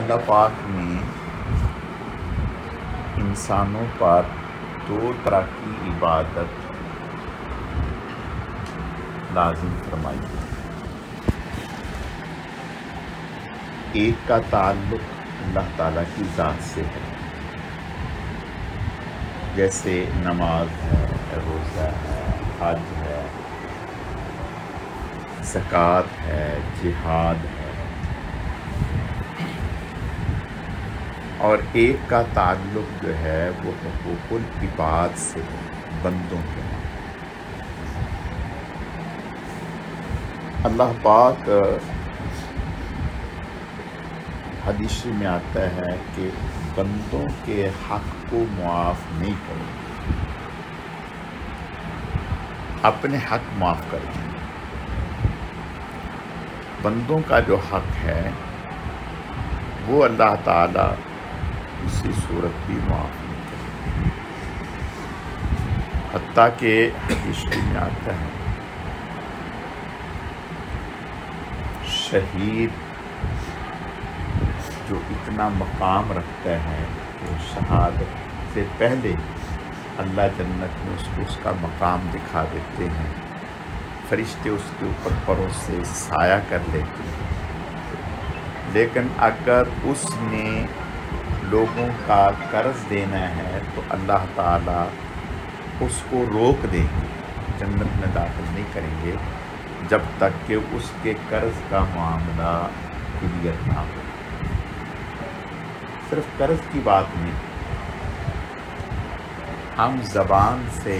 اللہ پاک نے انسانوں پر دو طرح کی عبادت لازم فرمائی ہے۔ ایک کا تعلق اللہ تعالیٰ کی ذات سے ہے، جیسے نماز ہے، روزہ ہے، حج ہے، زکوٰۃ ہے، جہاد ہے۔ اور ایک کا تعلق جو ہے وہ حقوق العباد سے ہے، بندوں کے۔ اللہ پاک حدیث میں آتا ہے کہ بندوں کے حق کو معاف نہیں کریں، اپنے حق معاف کریں۔ بندوں کا جو حق ہے وہ اللہ تعالیٰ کسی صورت بھی معاف نہیں کرے، حتیٰ کہ حدیث میں آتا ہے شہید جو اتنا مقام رکھتا ہے کہ شہادت سے پہلے اللہ جنت میں اس کو اس کا مقام دکھا دیتے ہیں، فرشتے اس کے اوپر پروں سے سایہ کر لیتے ہیں، لیکن اگر اس نے لوگوں کا قرض دینا ہے تو اللہ تعالیٰ اس کو روک دیں گے، جنت میں داخل نہیں کریں گے جب تک کہ اس کے قرض کا معاملہ کلیئر نہ ہو۔ صرف قرض کی بات نہیں، ہم زبان سے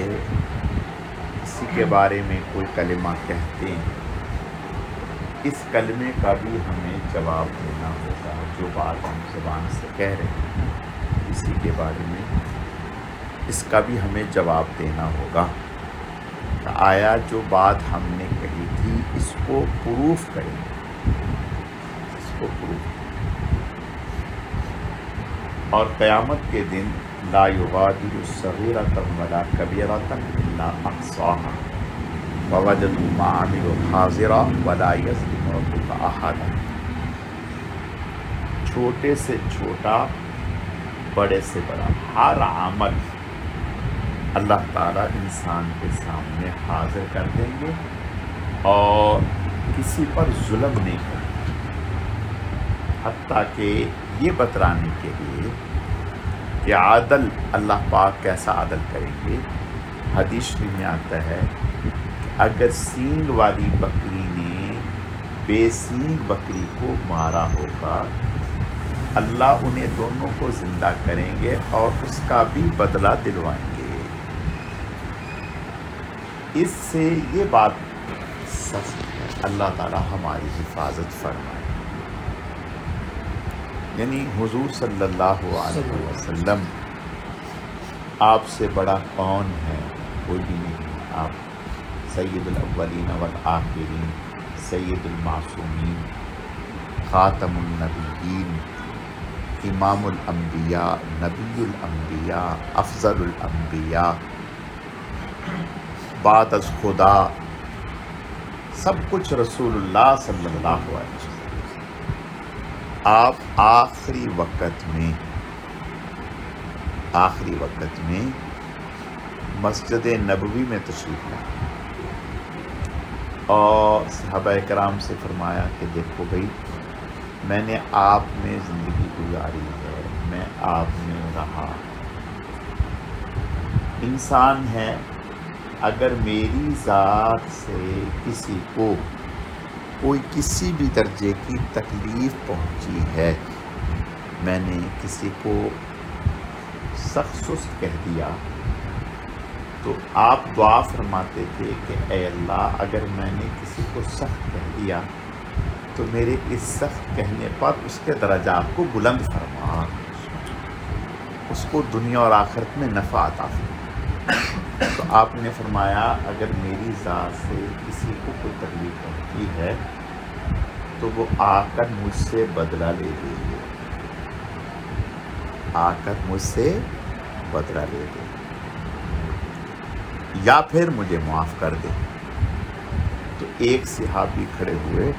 کسی کے بارے میں کوئی کلمہ کہتے ہیں، اس کلمے کا بھی ہمیں جواب دینا ہوگا۔ جو بات ہم زبان سے کہہ رہے ہیں کسی کے بارے میں، اس کا بھی ہمیں جواب دینا ہوگا کہ آیا جو بات ہم نے کہی تھی اس کو پروف کریں، اس کو پروف۔ اور قیامت کے دن لا یغادر صغیرۃ ولا کبیرۃ الا احصاها ووجدوا ما عملوا حاضرا ولا یظلم ربک احدا۔ چھوٹے سے چھوٹا، بڑے سے بڑا، ہر عمل اللہ تعالیٰ انسان کے سامنے حاضر کر دیں گے اور کسی پر ظلم نہیں کریں گے، حتیٰ کہ یہ بتلانے کے لیے کہ عدل اللہ پاک کیسا عدل کریں گے۔ حدیث میں آتا ہے کہ اگر سینگ والی بکری نے بے سینگ بکری کو مارا ہوگا، اللہ انہیں دونوں کو زندہ کریں گے اور اس کا بھی بدلہ دلوائیں گے۔ اس سے یہ بات سچ ہے، اللہ تعالی ہماری حفاظت فرمائے۔ یعنی حضور صلی اللہ علیہ وسلم آپ سے بڑا کون ہے؟ کوئی بھی نہیں۔ آپ سید الاولین والآخرین، سید المعصومین، خاتم النبیین، امام الانبیاء، نبی الانبیاء، افضل الانبیاء، بعد از خدا، سب کچھ رسول اللہ صلی اللہ علیہ وسلم۔ آپ آخری وقت میں مسجد نبوی میں تشریف لائے اور صحابہ کرام سے فرمایا کہ دیکھو بھائی، میں نے آپ میں زندگی گزاری ہے، میں آپ میں رہا، انسان ہے، اگر میری ذات سے کسی کو کوئی کسی بھی درجے کی تکلیف پہنچی ہے، میں نے کسی کو سخت سست کہہ دیا، تو آپ دعا فرماتے تھے کہ اے اللہ، اگر میں نے کسی کو سخت کہہ دیا تو میرے اس سخت کہنے پر اس کے درجات کو بلند فرما، اس کو دنیا اور آخرت میں نفع عطا فرما۔ تو آپ نے فرمایا اگر میری ذات سے کسی کو کوئی تکلیف پہنچی ہے تو وہ آ کر مجھ سے بدلہ لے لے، آ کر مجھ سے بدلہ لے لے، یا پھر مجھے معاف کر دے۔ تو ایک صحابی کھڑے ہوئے،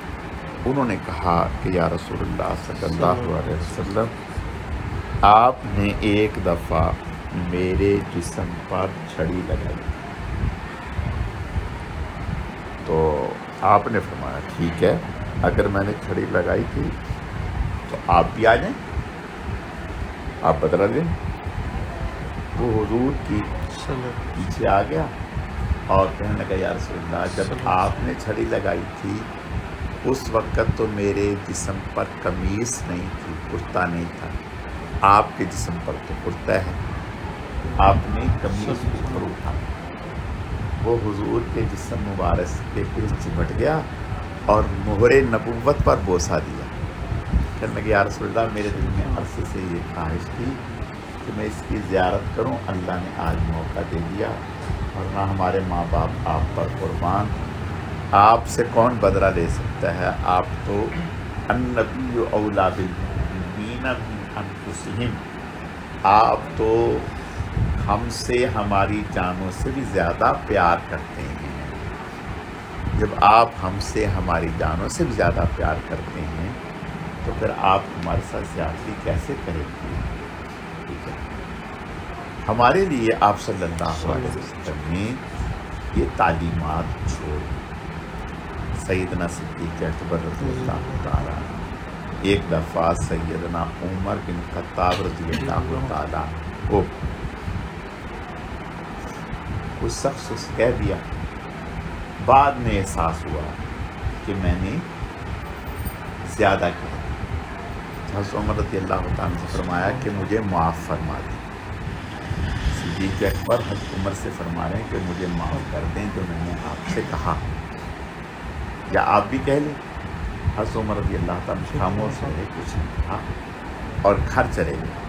انہوں نے کہا کہ یا رسول اللہ صلی اللہ علیہ وسلم، آپ نے ایک دفعہ میرے جسم پر چھڑی لگائی، تو آپ نے فرمایا ٹھیک ہے، اگر میں نے چھڑی لگائی تھی تو آپ بھی آ جائیں، آپ بدلا لیں۔ وہ حضور کی پیچھے آ گیا اور کہنے لگا یا رسول اللہ، جب آپ نے چھڑی لگائی تھی اس وقت تو میرے جسم پر قمیص نہیں تھی، کرتا نہیں تھا، آپ کے جسم پر تو کرتا ہے، آپ نے قمیص اوپر اٹھا، وہ حضور کے جسم مبارک کے پہ چمٹ گیا اور مہر نبوت پر بوسہ دیا۔ کہنے لگے یا رسول اللہ، میرے دل میں عرصے سے یہ خواہش تھی کہ میں اس کی زیارت کروں، اللہ نے آج موقع دے دیا، ورنہ ہمارے ماں باپ آپ پر قربان، آپ سے کون بدلہ لے سکتا ہے، آپ تو النبی اولیٰ بالمؤمنین من انفسہم، آپ تو ہم سے ہماری جانوں سے بھی زیادہ پیار کرتے ہیں، جب آپ ہم سے ہماری جانوں سے بھی زیادہ پیار کرتے ہیں تو پھر آپ ہمارے ساتھ زیادتی کیسے کریں گے؟ ٹھیک ہے، ہمارے لیے آپ صلی اللہ علیہ وسلم نے یہ تعلیمات چھوڑ، سیدنا صدیق اکبر رضی اللہ تعالیٰ، ایک دفعہ سیدنا عمر بن خطاب رضی اللہ تعالیٰ کو اس شخص سے کہہ دیا، بعد میں احساس ہوا کہ میں نے زیادہ کیا، حضرت عمر رضی اللہ تعالیٰ نے فرمایا کہ مجھے معاف فرما دیں۔ صدیق اکبر حضرت عمر سے فرما رہے ہیں کہ مجھے معاف کر دیں جو میں نے آپ سے کہا، یا آپ بھی کہہ لیں۔ حضرت عمر رضی اللہ تعالیٰ خاموش رہے، کچھ نہیں کہا اور گھر چلے گئے۔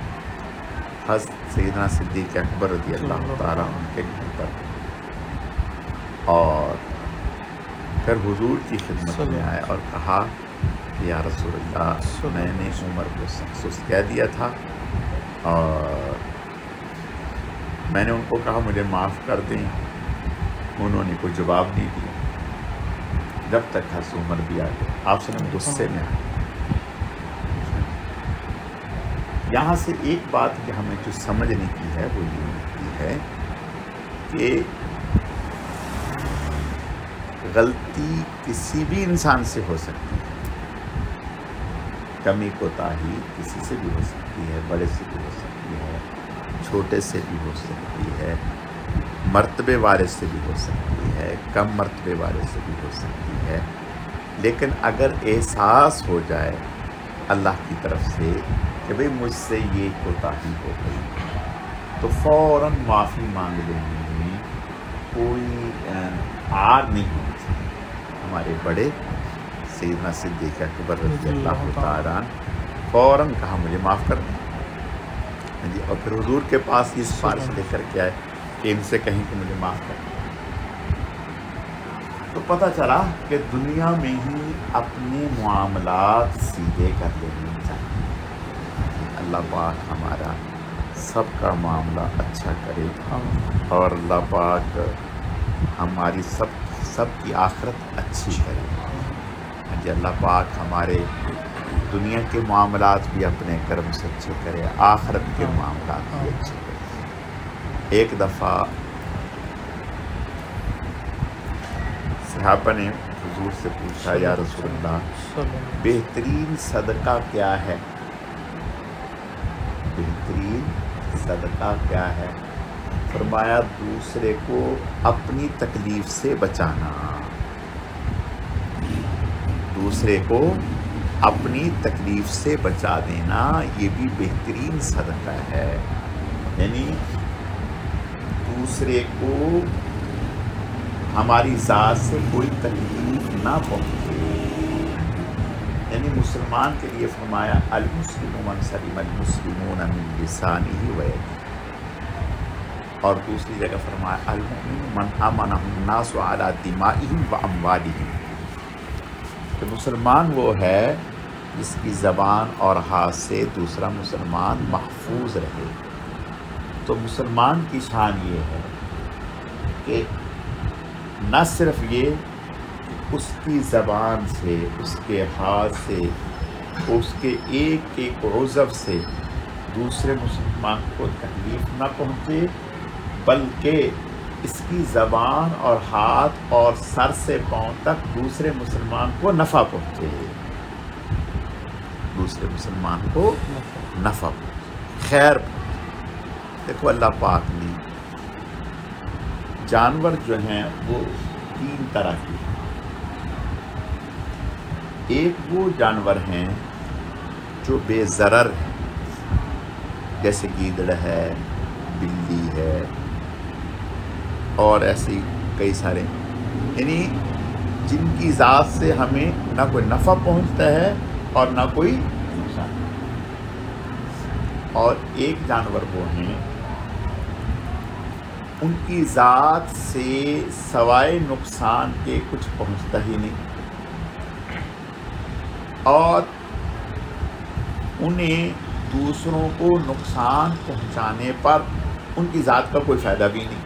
حضرت سیدنا صدیق اکبر رضی اللہ تعالیٰ ان کے گھر پر، اور پھر حضور کی خدمت میں آئے اور کہا کہ یا رسول اللہ، میں نے عمر کو سخت کہہ دیا تھا اور میں نے ان کو کہا مجھے معاف کر دیں، انہوں نے کوئی جواب نہیں دیا، جب تک حضرت عمر بھی آ گئے، آپ سے غصے میں آئے۔ یہاں سے ایک بات کہ ہمیں جو سمجھنے کی ہے وہ یہ ہوتی ہے کہ غلطی کسی بھی انسان سے ہو سکتی ہے، کمی کوتاہی کسی سے بھی ہو سکتی ہے، بڑے سے بھی ہو سکتی ہے، چھوٹے سے بھی ہو سکتی ہے، مرتبے والے سے بھی ہو سکتی ہے، کم مرتبے والے سے بھی ہو سکتی ہے، لیکن اگر احساس ہو جائے اللہ کی طرف سے کہ بھئی مجھ سے یہ کوتاہی ہو گئی، تو فوراً معافی مانگ لینے میں کوئی آر نہیں ہونی چاہیے۔ ہمارے بڑے سیدنا صدیق اکبر رضی اللہ تعالیٰ فوراً کہا مجھے معاف کر دیں جی، اور پھر حضور کے پاس یہ سفارش لے کر کے آئے کہ ان سے کہیں کہ مجھے معاف کر دیں۔ تو پتہ چلا کہ دنیا میں ہی اپنے معاملات سیدھے کر لینے چاہیے۔ اللہ پاک ہمارا سب کا معاملہ اچھا کرے اور اللہ پاک ہماری سب کی آخرت اچھی کرے جی۔ اللہ پاک ہمارے دنیا کے معاملات بھی اپنے کرم سے اچھے کرے، آخرت کے معاملات بھی اچھے کرے۔ ایک دفعہ صحابہ نے حضور سے پوچھا یا رسول اللہ، بہترین صدقہ کیا ہے؟ بہترین صدقہ کیا ہے؟ فرمایا دوسرے کو اپنی تکلیف سے بچانا، دوسرے کو اپنی تکلیف سے بچا دینا، یہ بھی بہترین صدقہ ہے۔ یعنی دوسرے کو ہماری ذات سے کوئی تکلیف نہ پہنچے، یعنی مسلمان کے لیے فرمایا المسلم من سلم المسلمون من لسانہ و یدہ، اور دوسری جگہ فرمایا المؤمن من امنہ الناس علی دمائہم و اموالہم، کہ مسلمان وہ ہے جس کی زبان اور ہاتھ سے دوسرا مسلمان محفوظ رہے۔ تو مسلمان کی شان یہ ہے کہ نہ صرف یہ اس کی زبان سے، اس کے ہاتھ سے، اس کے ایک ایک عضو سے دوسرے مسلمان کو تکلیف نہ پہنچے، بلکہ اس کی زبان اور ہاتھ اور سر سے پاؤں تک دوسرے مسلمان کو نفع پہنچے، دوسرے مسلمان کو نفع پہنچے، خیر پہنچے۔ دیکھو اللہ پاک نے جانور جو ہیں وہ 3 طرح کے ہیں۔ ایک وہ جانور ہیں جو بے ضرر ہیں، جیسے گیدڑ ہے، بلی ہے، اور ایسے کئی سارے، یعنی جن کی ذات سے ہمیں نہ کوئی نفع پہنچتا ہے اور نہ کوئی نقصان۔ اور ایک جانور وہ ہیں ان کی ذات سے سوائے نقصان کے کچھ پہنچتا ہی نہیں، اور انہیں دوسروں کو نقصان پہنچانے پر ان کی ذات کا کوئی فائدہ بھی نہیں۔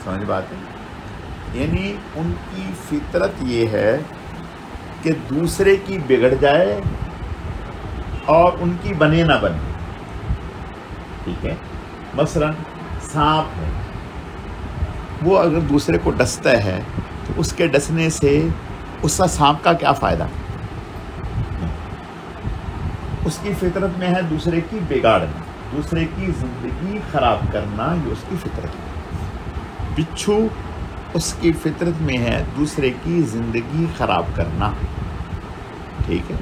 سمجھ بات ہے؟ یعنی ان کی فطرت یہ ہے کہ دوسرے کی بگڑ جائے اور ان کی بنے نہ بنے، ٹھیک ہے؟ مثلا سانپ ہے، وہ اگر دوسرے کو ڈستا ہے تو اس کے ڈسنے سے اس کا سانپ کا کیا فائدہ؟ اس کی فطرت میں ہے دوسرے کی بگاڑنا، دوسرے کی زندگی خراب کرنا، یہ اس کی فطرت ہے۔ بچھو اس کی فطرت میں ہے دوسرے کی زندگی خراب کرنا، ٹھیک ہے؟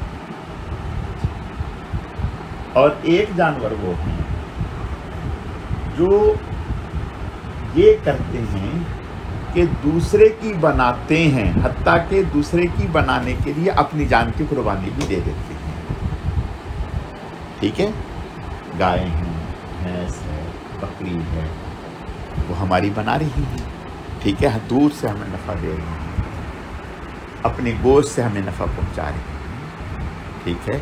اور ایک جانور وہ ہیں جو یہ کرتے ہیں کہ دوسرے کی بناتے ہیں، حتیٰ کہ دوسرے کی بنانے کے لیے اپنی جان کی قربانی بھی دے دیتے ہیں، ٹھیک ہے؟ گائے ہیں، بھینس ہے، بکری ہے، وہ ہماری بنا رہی ہیں، ٹھیک ہے؟ دور سے ہمیں نفع دے رہی ہیں، اپنے گوشت سے ہمیں نفع پہنچا رہی ہیں، ٹھیک ہے؟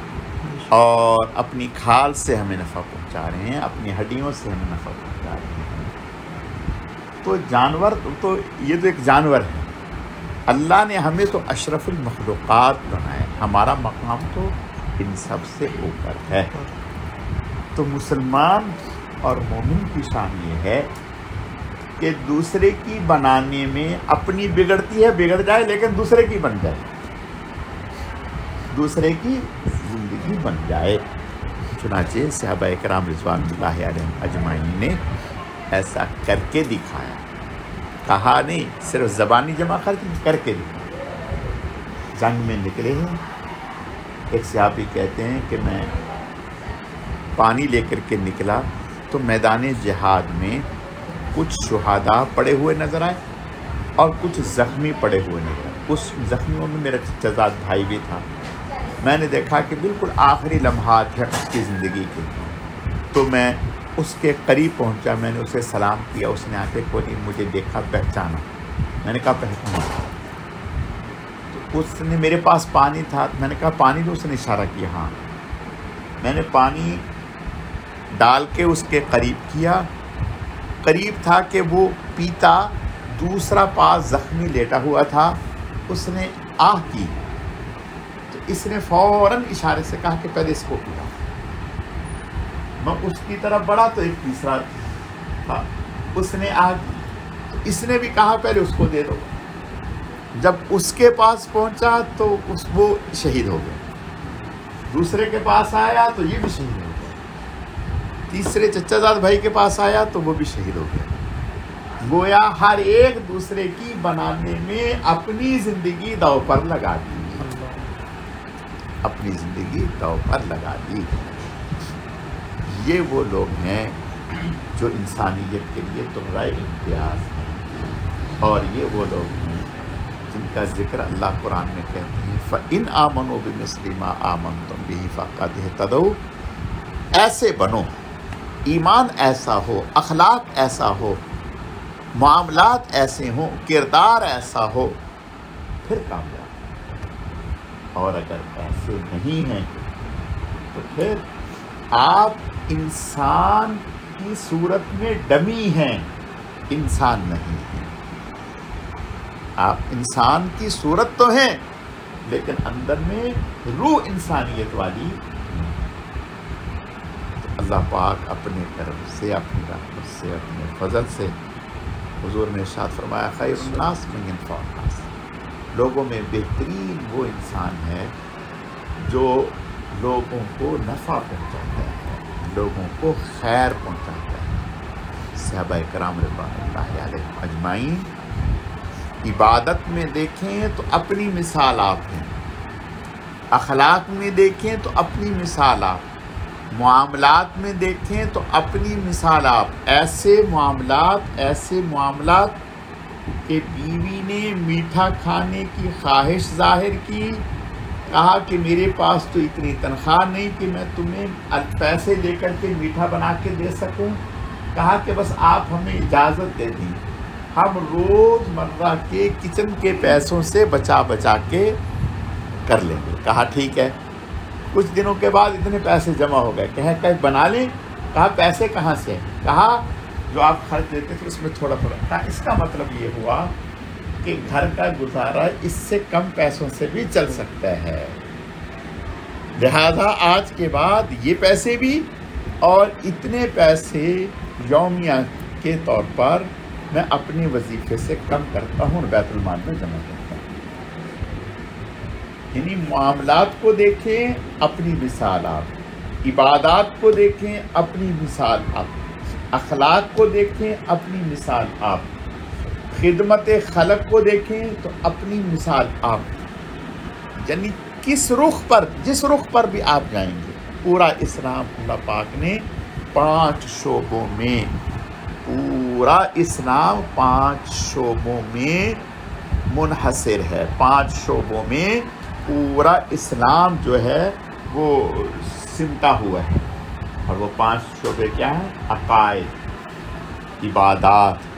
اور اپنی کھال سے ہمیں نفع پہنچا رہے ہیں، اپنی ہڈیوں سے ہمیں نفع پہنچا رہے ہیں۔ تو جانور تو یہ تو ایک جانور ہے، اللہ نے ہمیں تو اشرف المخلوقات بنایا، ہمارا مقام تو ان سب سے اوپر ہے۔ تو مسلمان اور مومن کی شان یہ ہے کہ دوسرے کی بنانے میں اپنی بگڑتی ہے، بگڑ جائے، لیکن دوسرے کی بن جائے، دوسرے کی زندگی بن جائے۔ چنانچہ صحابہ کرام رضوان اللہ علیہم اجمعین نے ایسا کر کے دکھایا، کہا نہیں صرف زبانی جمع کر کے دکھایا۔ جنگ میں نکلے ہیں، ایک صحابی کہتے ہیں کہ میں پانی لے کر کے نکلا تو میدان جہاد میں کچھ شہداء پڑے ہوئے نظر آئے اور کچھ زخمی پڑے ہوئے نظر آئے۔ کچھ زخمیوں میں میرا چچا بھائی بھی تھا۔ میں نے دیکھا کہ بالکل آخری لمحات ہیں اس کی زندگی کے، تو میں اس کے قریب پہنچا، میں نے اسے سلام کیا، اس نے آنکھیں کھولی، مجھے دیکھا، پہچانا۔ میں نے کہا پہچانا، تو اس نے میرے پاس پانی تھا، میں نے کہا پانی دو، اس نے اشارہ کیا ہاں۔ میں نے پانی ڈال کے اس کے قریب کیا، قریب تھا کہ وہ پیتا، دوسرا پاس زخمی لیٹا ہوا تھا، اس نے آہ کی تو اس نے فوراً اشارے سے کہا کہ پہلے اس کو پیا۔ میں اس کی طرف بڑھا تو ایک تیسرا تھا، اس نے آہ کی تو اس نے بھی کہا پہلے اس کو دے دو۔ جب اس کے پاس پہنچا تو وہ شہید ہو گیا، دوسرے کے پاس آیا تو یہ بھی شہید ہو گیا، تیسرے چچا زاد بھائی کے پاس آیا تو وہ بھی شہید ہو گیا۔ گویا ہر ایک دوسرے کی بنانے میں اپنی زندگی داؤ پر لگا دی، اپنی زندگی داؤ پر لگا دی۔ یہ وہ لوگ ہیں جو انسانیت کے لیے تحفۂ امتیاز ہیں، اور یہ وہ لوگ ہیں جن کا ذکر اللہ قرآن میں کہتے ہیں فَإِنْ آمَنُوا بِمِثْلِ مَا آمَنْتُمْ بِهِ فَقَدِ اهْتَدَوْا۔ ایسے بنو، ایمان ایسا ہو، اخلاق ایسا ہو، معاملات ایسے ہوں، کردار ایسا ہو، پھر کامیاب۔ اور اگر ایسے نہیں ہیں تو پھر آپ انسان کی صورت میں ڈمی ہیں، انسان نہیں ہیں۔ آپ انسان کی صورت تو ہیں لیکن اندر میں روح انسانیت والی. تو اللہ پاک اپنے کرم سے، اپنی رحمت سے، اپنے فضل سے، حضور نے ارشاد فرمایا خیر الناس من ينفع الناس، لوگوں میں بہترین وہ انسان ہے جو لوگوں کو نفع پہنچاتا ہے، لوگوں کو خیر پہنچاتا ہے. صحابہ کرام رضوان اللہ علیہم اجمعین عبادت میں دیکھیں تو اپنی مثال آپ ہیں، اخلاق میں دیکھیں تو اپنی مثال آپ، معاملات میں دیکھیں تو اپنی مثال آپ. ایسے معاملات کہ بیوی نے میٹھا کھانے کی خواہش ظاہر کی، کہا کہ میرے پاس تو اتنی تنخواہ نہیں کہ میں تمہیں پیسے دے کر کے میٹھا بنا کے دے سکوں، کہا کہ بس آپ ہمیں اجازت دے دیں، ہم روز مرہ کے کچن کے پیسوں سے بچا کے کر لیں گے. کہا ٹھیک ہے. کچھ دنوں کے بعد اتنے پیسے جمع ہو گئے، کہ بنا لیں. کہا پیسے کہاں سے؟ کہا جو آپ خرچ دیتے تھے اس میں تھوڑا. کہا اس کا مطلب یہ ہوا کہ گھر کا گزارا اس سے کم پیسوں سے بھی چل سکتا ہے، لہذا آج کے بعد یہ پیسے بھی اور اتنے پیسے یومیہ کے طور پر میں اپنے وظیفے سے کم کرتا ہوں اور بیت المال میں جمع کرتا ہوں. یعنی معاملات کو دیکھیں اپنی مثال آپ، عبادات کو دیکھیں اپنی مثال آپ، اخلاق کو دیکھیں اپنی مثال آپ، خدمت خلق کو دیکھیں تو اپنی مثال آپ. یعنی جس رخ پر بھی آپ جائیں گے، پورا اسلام اللہ پاک نے 5 شعبوں میں، پورا اسلام 5 شعبوں میں منحصر ہے. 5 شعبوں میں پورا اسلام جو ہے وہ سمٹا ہوا ہے. اور وہ 5 شعبے کیا ہیں؟ عقائد، عبادات،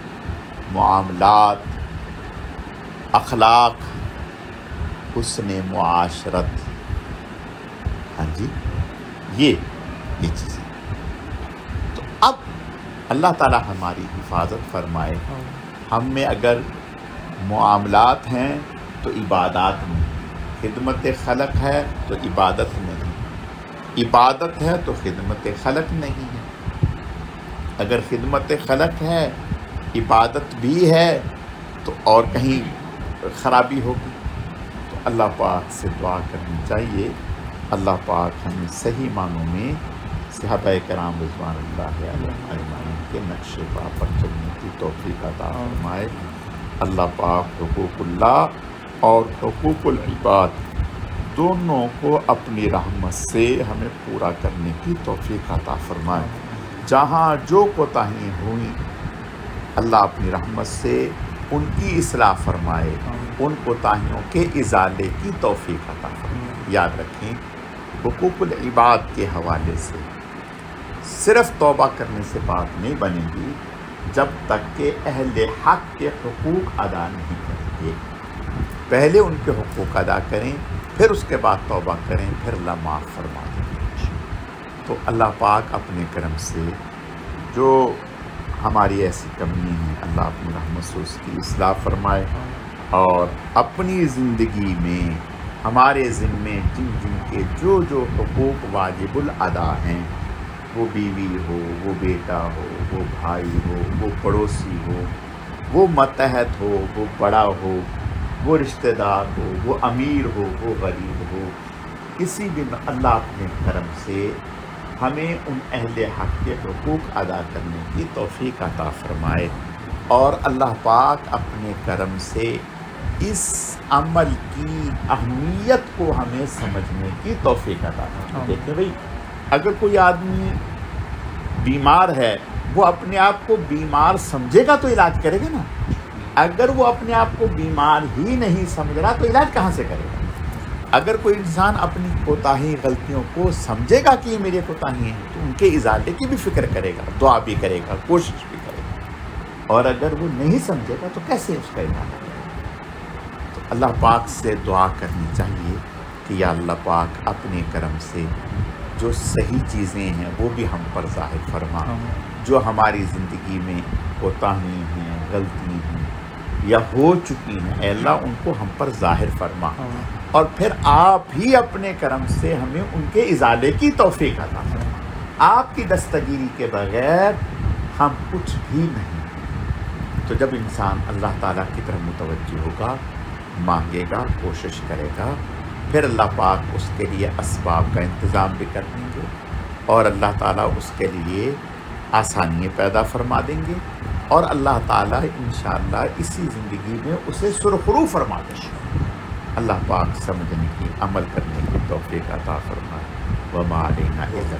معاملات، اخلاق، حسن معاشرت. ہاں جی، یہ چیزیں. تو اب اللہ تعالی ہماری حفاظت فرمائے. ہم میں اگر معاملات ہیں تو عبادات نہیں، خدمت خلق ہے تو عبادت نہیں، عبادت ہے تو خدمت خلق نہیں ہے. اگر خدمت خلق ہے، عبادت بھی ہے تو اور کہیں خرابی ہوگی. تو اللہ پاک سے دعا کرنی چاہیے اللہ پاک ہمیں صحیح معنوں میں صحابہ کرام رضوان اللہ علیہم اجمعین کے نقش پا پر چلنے کی توفیق عطا فرمائے. اللہ پاک حقوق اللہ اور حقوق العباد دونوں کو اپنی رحمت سے ہمیں پورا کرنے کی توفیق عطا فرمائے. جہاں جو کوتاہیاں ہوئیں اللہ اپنی رحمت سے ان کی اصلاح فرمائے، ان کوتاہیوں کے ازالے کی توفیق عطا فرمائے. یاد رکھیں حقوق العباد کے حوالے سے صرف توبہ کرنے سے بات نہیں بنے گی جب تک کہ اہل حق کے حقوق ادا نہیں کریں گے. پہلے ان کے حقوق ادا کریں، پھر اس کے بعد توبہ کریں، پھر اللہ معاف فرما دیں. تو اللہ پاک اپنے کرم سے جو ہماری ایسی کمی ہیں اللہ اپنی رحمت سے اس کی اصلاح فرمائے، اور اپنی زندگی میں ہمارے ذمے جن کے جو حقوق واجب الادا ہیں، وہ بیوی ہو، وہ بیٹا ہو، وہ بھائی ہو، وہ پڑوسی ہو، وہ ماتحت ہو، وہ بڑا ہو، وہ رشتہ دار ہو، وہ امیر ہو، وہ غریب ہو، کسی بھی اللہ اپنے کرم سے ہمیں ان اہل حق کے حقوق ادا کرنے کی توفیق عطا فرمائے. اور اللہ پاک اپنے کرم سے اس عمل کی اہمیت کو ہمیں سمجھنے کی توفیق عطا فرمائے. دیکھیں بھائی، اگر کوئی آدمی بیمار ہے وہ اپنے آپ کو بیمار سمجھے گا تو علاج کرے گا نا. اگر وہ اپنے آپ کو بیمار ہی نہیں سمجھ رہا تو علاج کہاں سے کرے گا؟ اگر کوئی انسان اپنی کوتاہی غلطیوں کو سمجھے گا کہ یہ میری کوتاہی ہیں تو ان کے ازالے کی بھی فکر کرے گا، دعا بھی کرے گا، کوشش بھی کرے گا. اور اگر وہ نہیں سمجھے گا تو کیسے اس کا علاج کرے گا؟ تو اللہ پاک سے دعا کرنی چاہیے کہ یا اللہ پاک اپنے کرم سے جو صحیح چیزیں ہیں وہ بھی ہم پر ظاہر فرما، جو ہماری زندگی میں کوتاہی ہیں، غلطی ہیں، یا ہو چکی ہیں، اے اللہ ان کو ہم پر ظاہر فرما، اور پھر آپ ہی اپنے کرم سے ہمیں ان کے ازالے کی توفیق عطا فرما۔ آپ کی دستگیری کے بغیر ہم کچھ بھی نہیں۔ تو جب انسان اللہ تعالیٰ کی طرف متوجہ ہوگا، مانگے گا، کوشش کرے گا، پھر اللہ پاک اس کے لیے اسباب کا انتظام بھی کر دیں گے، اور اللہ تعالیٰ اس کے لیے آسانیاں پیدا فرما دیں گے، اور اللہ تعالیٰ انشاءاللہ اسی زندگی میں اسے سرخرو فرما دیں گے۔ اللہ پاک سمجھنے کی، عمل کرنے کی توفیق عطا فرمائے۔ وما علینا الا